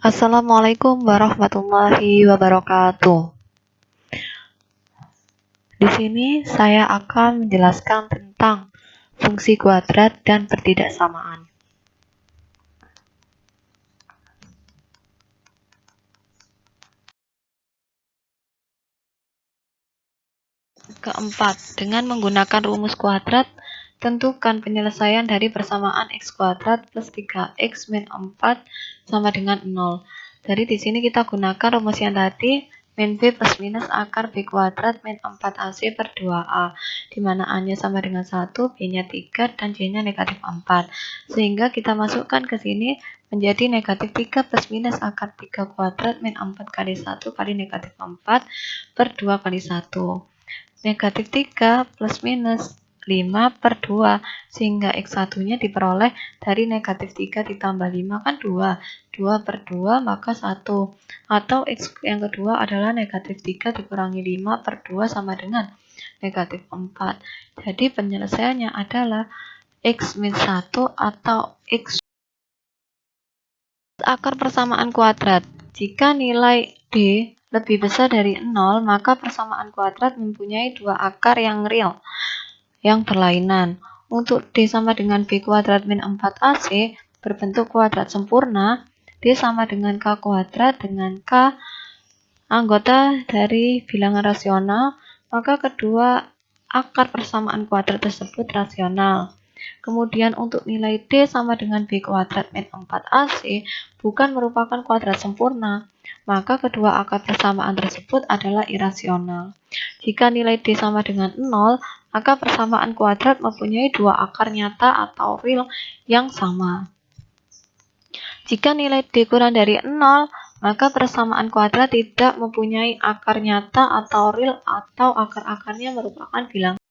Assalamualaikum warahmatullahi wabarakatuh. Di sini saya akan menjelaskan tentang fungsi kuadrat dan pertidaksamaan. Keempat, dengan menggunakan rumus kuadrat, tentukan penyelesaian dari persamaan x kuadrat plus 3x min 4 sama dengan 0. Jadi di sini kita gunakan rumus yang tadi, min b plus minus akar b kuadrat min 4ac per 2a, di mana a-nya sama dengan 1, b-nya 3, dan c-nya negatif 4. Sehingga kita masukkan ke sini menjadi negatif 3 plus minus akar 3 kuadrat min 4 kali 1 kali negatif 4 per 2 kali 1. Negatif 3 plus minus 5 per 2, sehingga x1 nya diperoleh dari negatif 3 ditambah 5 kan 2, 2 per 2 maka 1, atau x yang kedua adalah negatif 3 dikurangi 5 per 2 sama dengan negatif 4. Jadi penyelesaiannya adalah x min 1 atau x akar persamaan kuadrat. Jika nilai d lebih besar dari 0, maka persamaan kuadrat mempunyai dua akar yang real, yang berlainan. Untuk d sama dengan b kuadrat min 4ac berbentuk kuadrat sempurna, d sama dengan k kuadrat dengan k anggota dari bilangan rasional, maka kedua akar persamaan kuadrat tersebut rasional. Kemudian untuk nilai d sama dengan b kuadrat min 4ac bukan merupakan kuadrat sempurna, maka kedua akar persamaan tersebut adalah irasional. Jika nilai d sama dengan 0, maka persamaan kuadrat mempunyai dua akar nyata atau real yang sama. Jika nilai d kurang dari 0, maka persamaan kuadrat tidak mempunyai akar nyata atau real atau akar-akarnya merupakan bilangan.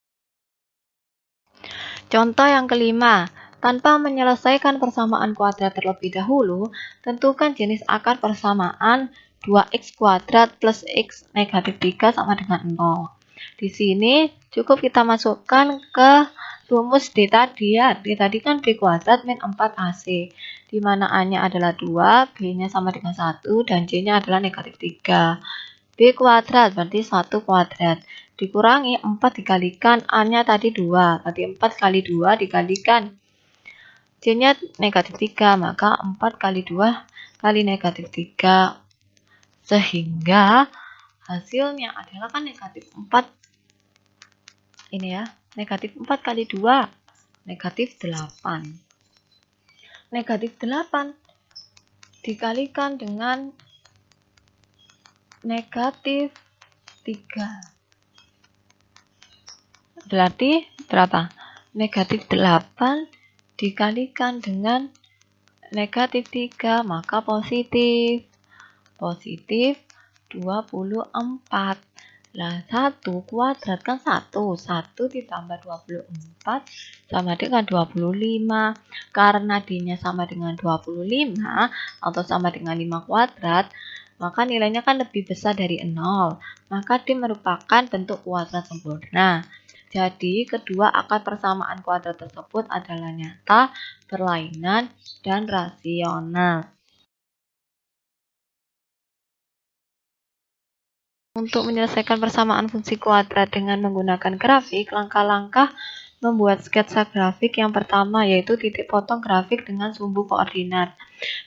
Contoh yang kelima, tanpa menyelesaikan persamaan kuadrat terlebih dahulu, tentukan jenis akar persamaan 2x kuadrat plus x negatif 3 sama dengan 0. Di sini cukup kita masukkan ke rumus d tadi ya. D tadi kan b kuadrat min 4ac, di mana a-nya adalah 2, b-nya sama dengan 1, dan c-nya adalah negatif 3. B kuadrat berarti 1 kuadrat. Dikurangi 4 dikalikan A-nya tadi 2. Berarti 4 kali 2 dikalikan C-nya negatif 3. Maka 4 kali 2 kali negatif 3. Sehingga hasilnya adalah kan negatif 4. Ini ya. Negatif 4 kali 2. Negatif 8. Negatif 8 dikalikan dengan negatif 3. Berarti berapa? Negatif 8 dikalikan dengan negatif 3, maka positif. Positif 24. Nah, 1 kuadrat kan 1. 1 ditambah 24 sama dengan 25. Karena D-nya sama dengan 25 atau sama dengan 5 kuadrat, maka nilainya kan lebih besar dari 0. Maka D merupakan bentuk kuadrat sempurna. Jadi, kedua akar persamaan kuadrat tersebut adalah nyata, berlainan, dan rasional. Untuk menyelesaikan persamaan fungsi kuadrat dengan menggunakan grafik, langkah-langkah membuat sketsa grafik yang pertama yaitu titik potong grafik dengan sumbu koordinat.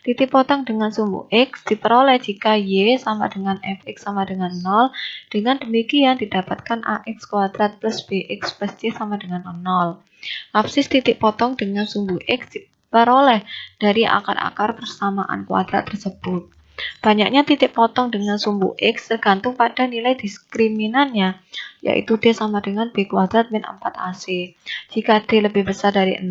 Titik potong dengan sumbu X diperoleh jika Y sama dengan Fx sama dengan 0. Dengan demikian didapatkan AX kuadrat plus BX plus C sama dengan 0. Absis titik potong dengan sumbu X diperoleh dari akar-akar persamaan kuadrat tersebut. Banyaknya titik potong dengan sumbu X tergantung pada nilai diskriminannya, yaitu D sama dengan B kuadrat min 4AC. Jika D lebih besar dari 0,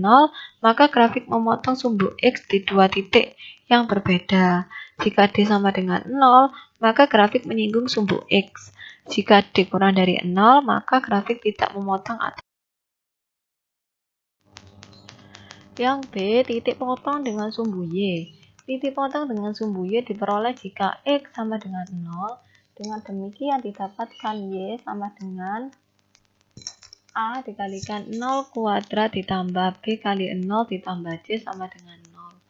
maka grafik memotong sumbu X di dua titik yang berbeda. Jika D sama dengan 0, maka grafik menyinggung sumbu X. Jika D kurang dari 0, maka grafik tidak memotong atau. Yang B, titik potong dengan sumbu Y. Titik potong dengan sumbu Y diperoleh jika X sama dengan 0. Dengan demikian didapatkan Y sama dengan A dikalikan 0 kuadrat ditambah B kali 0 ditambah C sama dengan 0.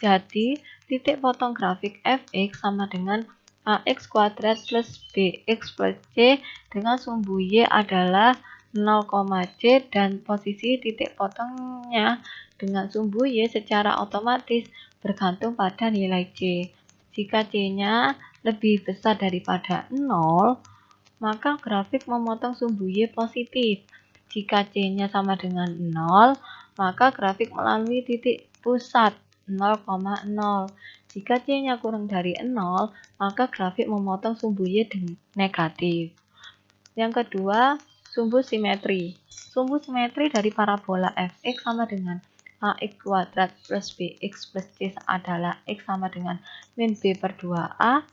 Jadi titik potong grafik fx sama dengan ax kuadrat plus bx plus c dengan sumbu y adalah 0, c dan posisi titik potongnya dengan sumbu y secara otomatis bergantung pada nilai c. Jika c-nya lebih besar daripada 0, maka grafik memotong sumbu y positif. Jika c-nya sama dengan 0, maka grafik melalui titik pusat 0,0. Jika c-nya kurang dari 0, maka grafik memotong sumbu y negatif. Yang kedua, sumbu simetri. Sumbu simetri dari parabola fx sama dengan ax kuadrat plus bx plus c adalah x sama dengan min b per 2a.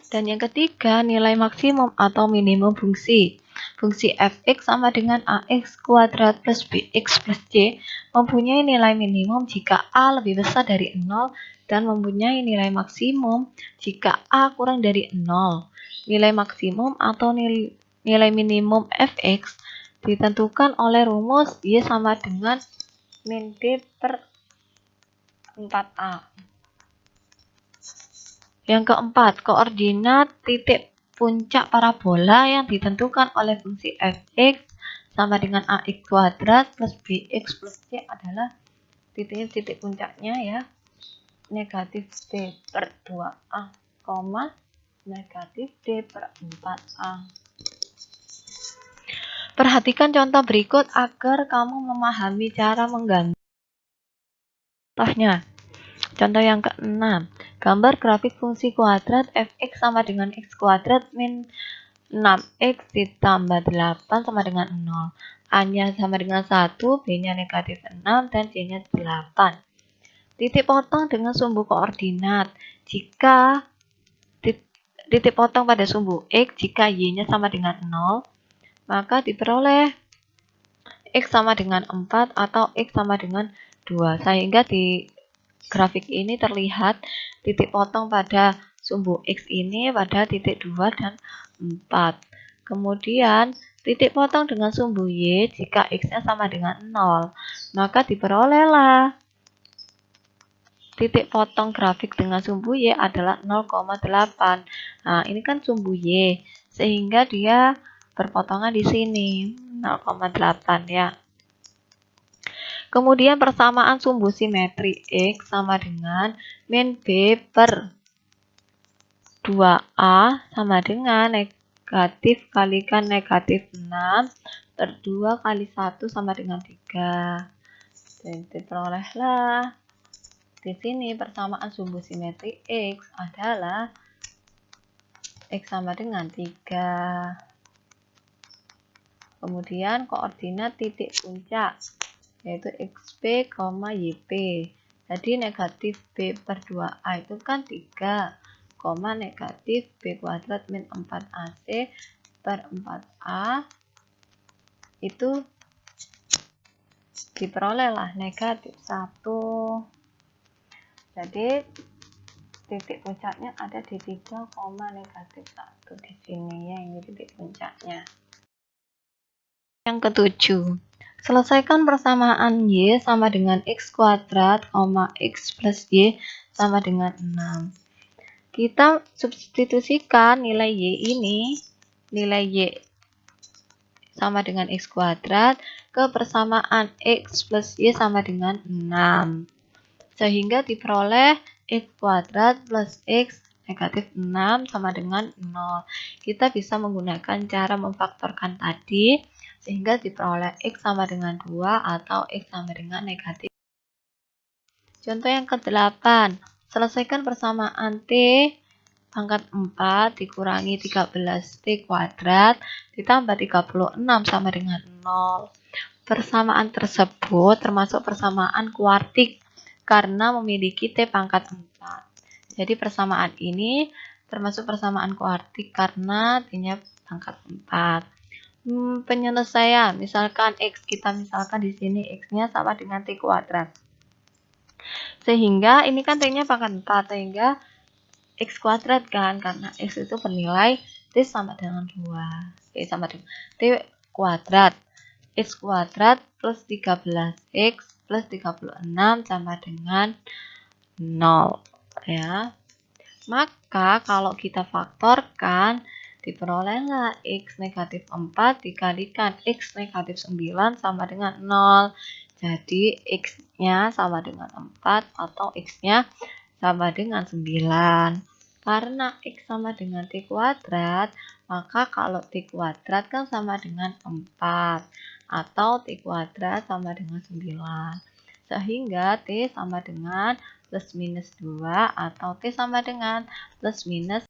Dan yang ketiga, nilai maksimum atau minimum fungsi. Fungsi fx sama dengan ax kuadrat plus bx plus c mempunyai nilai minimum jika a lebih besar dari 0 dan mempunyai nilai maksimum jika a kurang dari 0. Nilai maksimum atau nilai minimum fx ditentukan oleh rumus y sama dengan min d per 4a. Yang keempat, koordinat titik puncak parabola yang ditentukan oleh fungsi fx sama dengan ax kuadrat plus bx plus c adalah titik puncaknya ya, negatif d per 2a, negatif d per 4a. Perhatikan contoh berikut agar kamu memahami cara menggambar. Contohnya, contoh yang ke-6. Gambar grafik fungsi kuadrat fx sama dengan x kuadrat min 6x ditambah 8 sama dengan 0. A-nya sama dengan 1, B-nya negatif 6, dan C-nya 8. Titik potong dengan sumbu koordinat. Jika titik potong pada sumbu X, jika Y-nya sama dengan 0, maka diperoleh X sama dengan 4 atau X sama dengan 2. Sehingga di grafik ini terlihat titik potong pada sumbu X ini pada titik 2 dan 4. Kemudian titik potong dengan sumbu Y jika X-nya sama dengan 0, maka diperolehlah titik potong grafik dengan sumbu Y adalah 0,8. Nah, ini kan sumbu Y, sehingga dia berpotongan di sini 0,8 ya. Kemudian persamaan sumbu simetri X sama dengan min B per 2A sama dengan negatif kalikan negatif 6 per 2 kali 1 sama dengan 3. Jadi diperolehlah di sini persamaan sumbu simetri X adalah X sama dengan 3. Kemudian koordinat titik puncak yaitu xp, yp. Jadi negatif b per 2a itu kan 3, negatif b kuadrat min 4ac per 4a itu diperolehlah negatif 1. Jadi titik puncaknya ada di 3, negatif 1 di sini ya, ini titik puncaknya. Yang ketujuh, selesaikan persamaan y sama dengan x kuadrat, x plus y sama dengan 6. Kita substitusikan nilai y ini, nilai y sama dengan x kuadrat, ke persamaan x plus y sama dengan 6. Sehingga diperoleh x kuadrat plus x negatif 6 sama dengan 0. Kita bisa menggunakan cara memfaktorkan tadi, sehingga diperoleh x sama dengan 2 atau x sama dengan negatif. Contoh yang ke-8. Selesaikan persamaan t pangkat 4 dikurangi 13t kuadrat ditambah 36 sama dengan 0. Persamaan tersebut termasuk persamaan kuartik karena memiliki t pangkat 4. Jadi persamaan ini termasuk persamaan kuartik karena t-nya pangkat 4. Penyelesaian, misalkan x, kita misalkan di sini x-nya sama dengan t kuadrat. Sehingga ini kan t-nya pangkat 4, sehingga x kuadrat kan, karena x itu bernilai t sama dengan 2. Sama dengan t kuadrat. X kuadrat plus 13x plus 36 sama dengan 0 ya. Maka kalau kita faktorkan, diperolehlah X negatif 4 dikalikan X negatif 9 sama dengan 0. Jadi X-nya sama dengan 4 atau X-nya sama dengan 9. Karena X sama dengan T kuadrat, maka kalau T kuadrat kan sama dengan 4. Atau T kuadrat sama dengan 9. Sehingga T sama dengan plus minus 2 atau T sama dengan plus minus